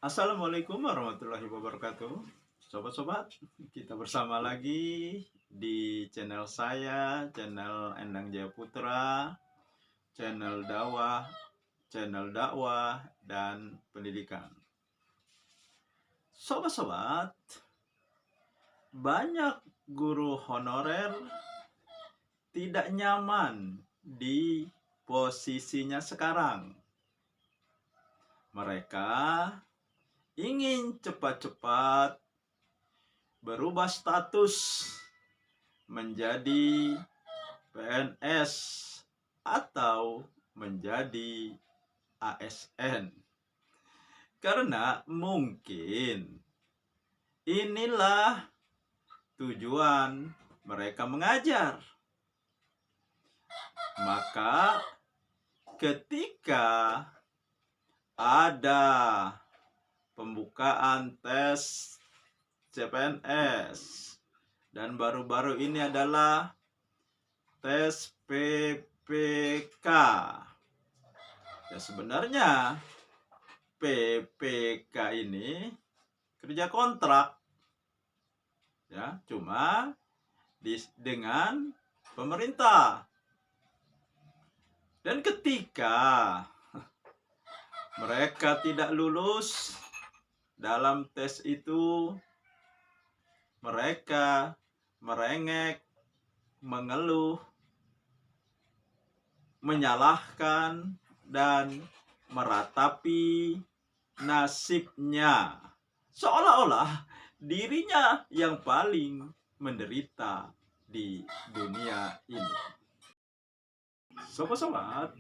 Assalamualaikum warahmatullahi wabarakatuh. Sobat-sobat, kita bersama lagi di channel saya, channel Endang Jaya Putra, channel dakwah dan pendidikan. Sobat-sobat, banyak guru honorer tidak nyaman di posisinya sekarang. Mereka ingin cepat-cepat berubah status menjadi PNS atau menjadi ASN. Karena mungkin inilah tujuan mereka mengajar. Maka ketika ada pembukaan tes CPNS dan baru-baru ini adalah tes PPK. Ya, sebenarnya PPK ini kerja kontrak, ya, cuma dengan pemerintah. Dan ketika mereka tidak lulus dalam tes itu, mereka merengek, mengeluh, menyalahkan, dan meratapi nasibnya. Seolah-olah dirinya yang paling menderita di dunia ini. Sobat-sobat,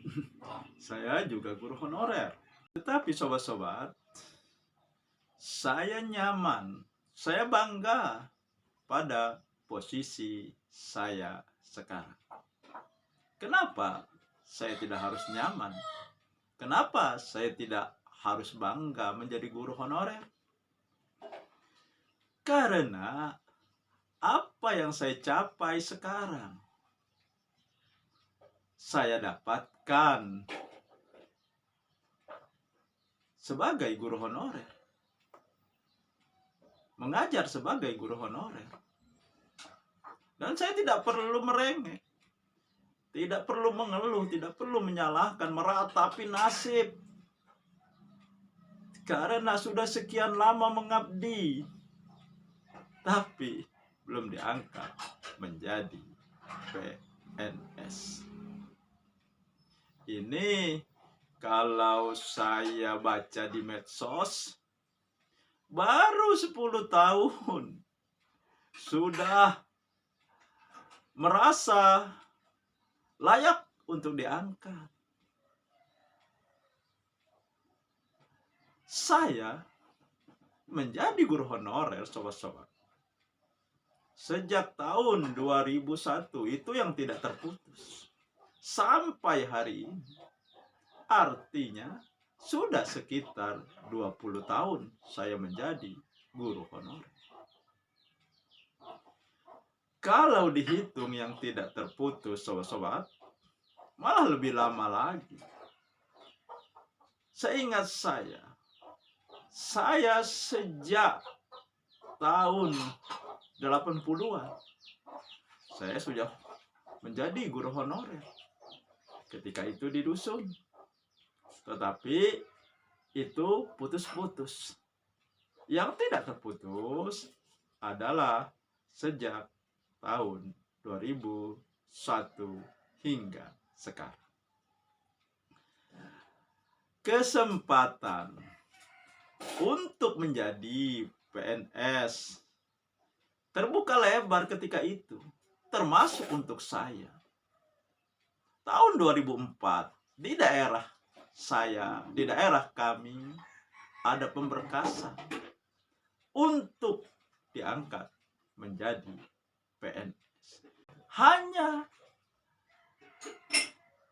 saya juga guru honorer. Tetapi sobat-sobat, saya nyaman, saya bangga pada posisi saya sekarang. Kenapa saya tidak harus nyaman? Kenapa saya tidak harus bangga menjadi guru honorer? Karena apa yang saya capai sekarang, saya dapatkan sebagai guru honorer, mengajar sebagai guru honorer. Dan saya tidak perlu merengek, tidak perlu mengeluh, tidak perlu menyalahkan, meratapi nasib. Karena sudah sekian lama mengabdi, tapi belum diangkat menjadi PNS. Ini kalau saya baca di medsos, baru 10 tahun sudah merasa layak untuk diangkat. Saya menjadi guru honorer, sobat-sobat, sejak tahun 2001, itu yang tidak terputus sampai hari ini. Artinya sudah sekitar 20 tahun saya menjadi guru honorer. Kalau dihitung yang tidak terputus, sobat-sobat, malah lebih lama lagi. Seingat saya sejak tahun 80-an, saya sudah menjadi guru honorer. Ketika itu di dusun. Tetapi itu putus-putus. Yang tidak terputus adalah sejak tahun 2001 hingga sekarang. Kesempatan untuk menjadi PNS terbuka lebar ketika itu, termasuk untuk saya. Tahun 2004 di daerah saya, di daerah kami, ada pemberkasan untuk diangkat menjadi PNS. Hanya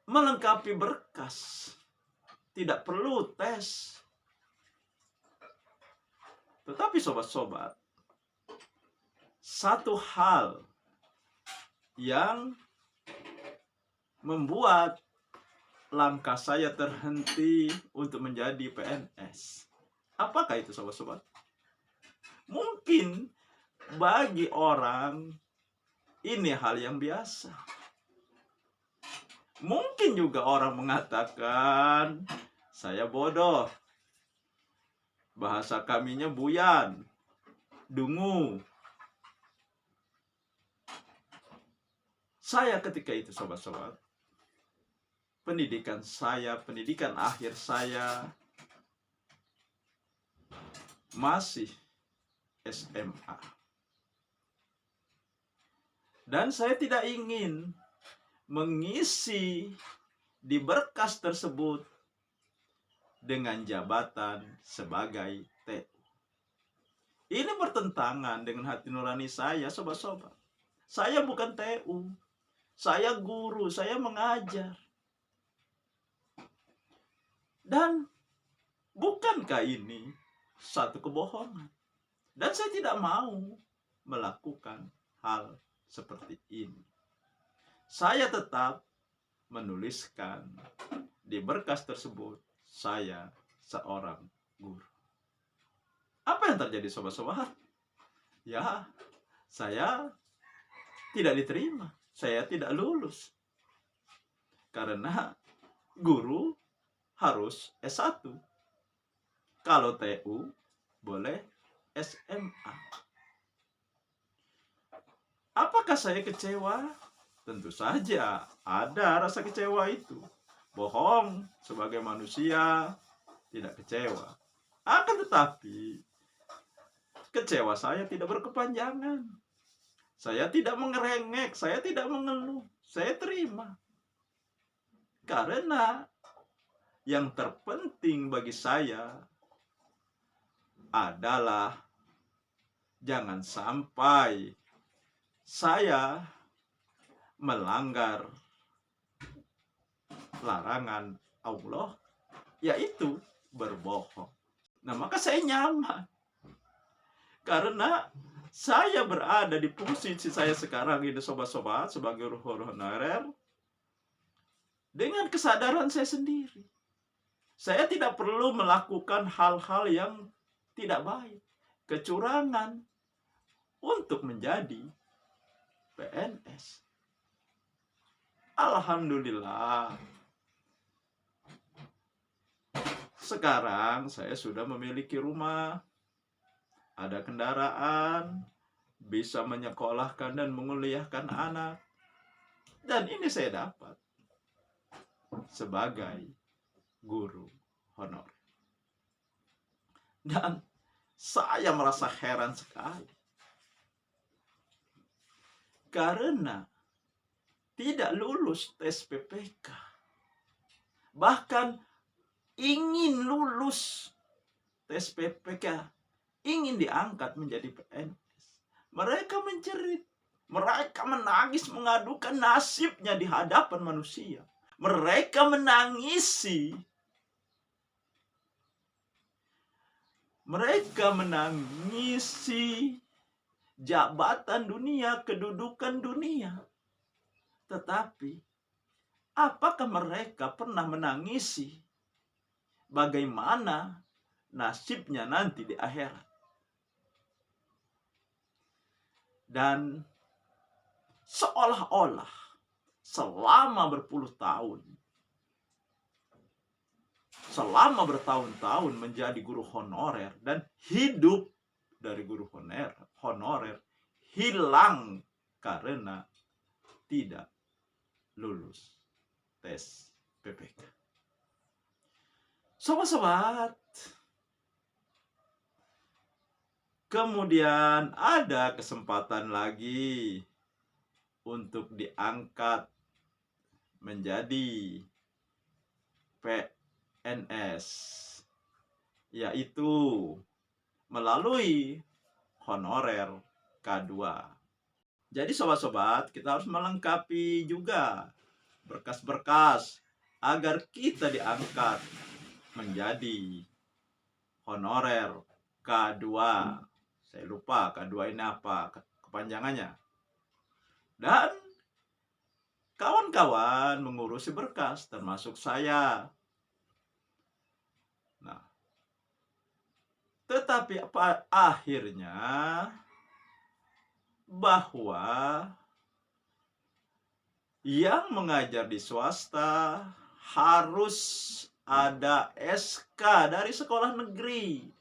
melengkapi berkas, tidak perlu tes. Tetapi sobat-sobat, satu hal yang membuat langkah saya terhenti untuk menjadi PNS Apakah itu sobat-sobat? Mungkin bagi orang ini hal yang biasa. Mungkin juga orang mengatakan, saya bodoh. Bahasa kaminya buyan, dungu. Saya ketika itu sobat-sobat, pendidikan akhir saya masih SMA. Dan saya tidak ingin mengisi di berkas tersebut dengan jabatan sebagai TU. Ini bertentangan dengan hati nurani saya, sobat-sobat. Saya bukan TU. Saya guru, saya mengajar. Dan bukankah ini satu kebohongan? Dan saya tidak mau melakukan hal seperti ini. Saya tetap menuliskan di berkas tersebut, saya seorang guru. Apa yang terjadi sobat-sobat? Ya, saya tidak diterima. Saya tidak lulus. Karena guru harus S1. Kalau TU boleh SMA. Apakah saya kecewa? Tentu saja ada rasa kecewa itu. Bohong sebagai manusia tidak kecewa. Akan tetapi kecewa saya tidak berkepanjangan. Saya tidak mengerengek, saya tidak mengeluh, saya terima. Karena yang terpenting bagi saya adalah jangan sampai saya melanggar larangan Allah, yaitu berbohong. Nah, maka saya nyaman. Karena saya berada di posisi saya sekarang ini sobat-sobat sebagai guru honorer dengan kesadaran saya sendiri. Saya tidak perlu melakukan hal-hal yang tidak baik, kecurangan untuk menjadi PNS. Alhamdulillah. Sekarang saya sudah memiliki rumah, ada kendaraan, bisa menyekolahkan dan menguliahkan anak. Dan ini saya dapat sebagai guru honor. Dan saya merasa heran sekali. Karena tidak lulus tes PPK. Bahkan ingin lulus tes PPK, ingin diangkat menjadi PNS. Mereka menjerit, mereka menangis mengadukan nasibnya di hadapan manusia. Mereka menangisi. Mereka menangisi jabatan dunia, kedudukan dunia. Tetapi, apakah mereka pernah menangisi bagaimana nasibnya nanti di akhirat? Dan seolah-olah selama berpuluh tahun, selama bertahun-tahun menjadi guru honorer dan hidup dari guru honorer hilang karena tidak lulus tes PPK. Sobat-sobat, kemudian ada kesempatan lagi untuk diangkat menjadi PNS, yaitu melalui honorer K2. Jadi sobat-sobat, kita harus melengkapi juga berkas-berkas agar kita diangkat menjadi honorer K2. Saya lupa K2 ini apa kepanjangannya. Dan kawan-kawan mengurusi berkas, termasuk saya. Nah, Tetapi akhirnya bahwa yang mengajar di swasta harus ada SK dari sekolah negeri.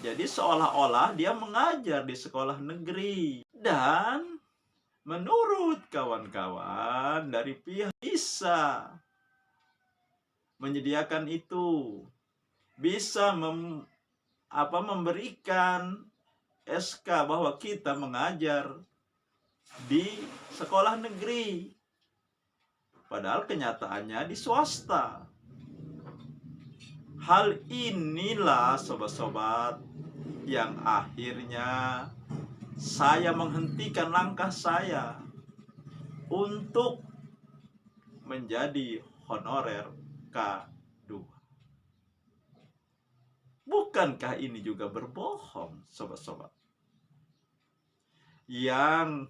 Jadi seolah-olah dia mengajar di sekolah negeri. Dan menurut kawan-kawan dari pihak bisa menyediakan itu, bisa memberikan SK bahwa kita mengajar di sekolah negeri. Padahal kenyataannya di swasta. Hal inilah sobat-sobat yang akhirnya saya menghentikan langkah saya untuk menjadi honorer K2. Bukankah ini juga berbohong, sobat-sobat? Yang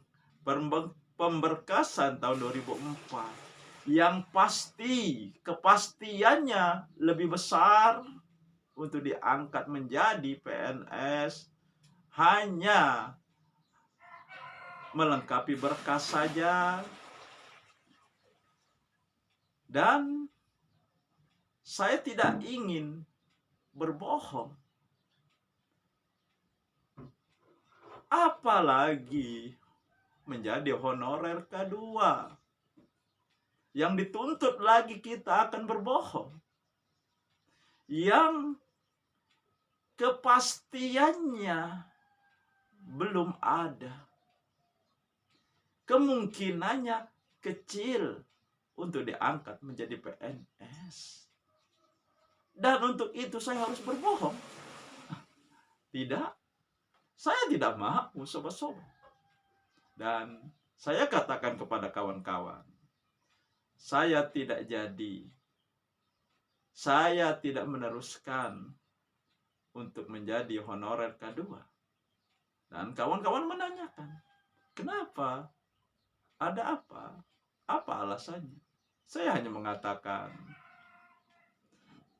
pemberkasan tahun 2004 yang pasti kepastiannya lebih besar untuk diangkat menjadi PNS hanya melengkapi berkas saja. Dan saya tidak ingin berbohong, apalagi menjadi honorer K2 yang dituntut lagi kita akan berbohong, yang kepastiannya belum ada, kemungkinannya kecil untuk diangkat menjadi PNS. Dan untuk itu saya harus berbohong? Tidak, saya tidak mau, sobat-sobat. Dan saya katakan kepada kawan-kawan, saya tidak jadi, saya tidak meneruskan untuk menjadi honorer K2. Dan kawan-kawan menanyakan, kenapa? Ada apa? Apa alasannya? Saya hanya mengatakan,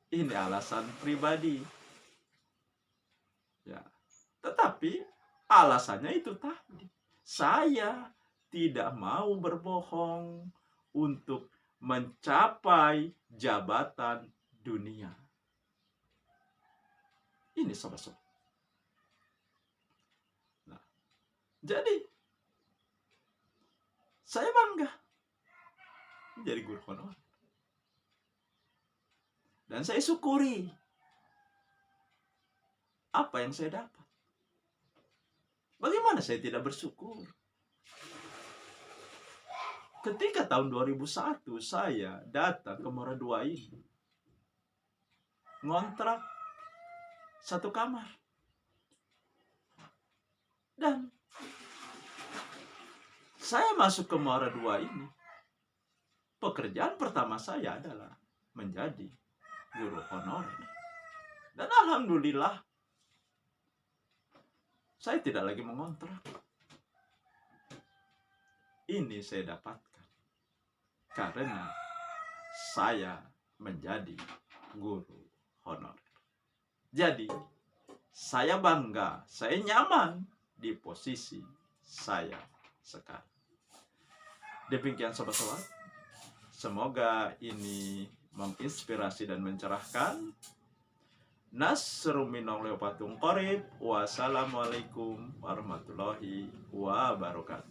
ini alasan pribadi. Ya, tetapi alasannya itu tadi. Saya tidak mau berbohong untuk mencapai jabatan dunia. Ini sobat-sobat. Nah, jadi saya bangga menjadi guru honorer. Dan saya syukuri apa yang saya dapat. Bagaimana saya tidak bersyukur? Ketika tahun 2001 saya datang ke Muara II ini, ngontrak satu kamar. Dan saya masuk ke Muara II ini, pekerjaan pertama saya adalah menjadi guru honorer. Dan alhamdulillah, saya tidak lagi mengontrak. Ini saya dapatkan karena saya menjadi guru honorer. Jadi, saya bangga, saya nyaman di posisi saya sekarang. Demikian sobat-sobat, semoga ini menginspirasi dan mencerahkan. Nasrun minallahi wa fathun qarib. Wassalamualaikum warahmatullahi wabarakatuh.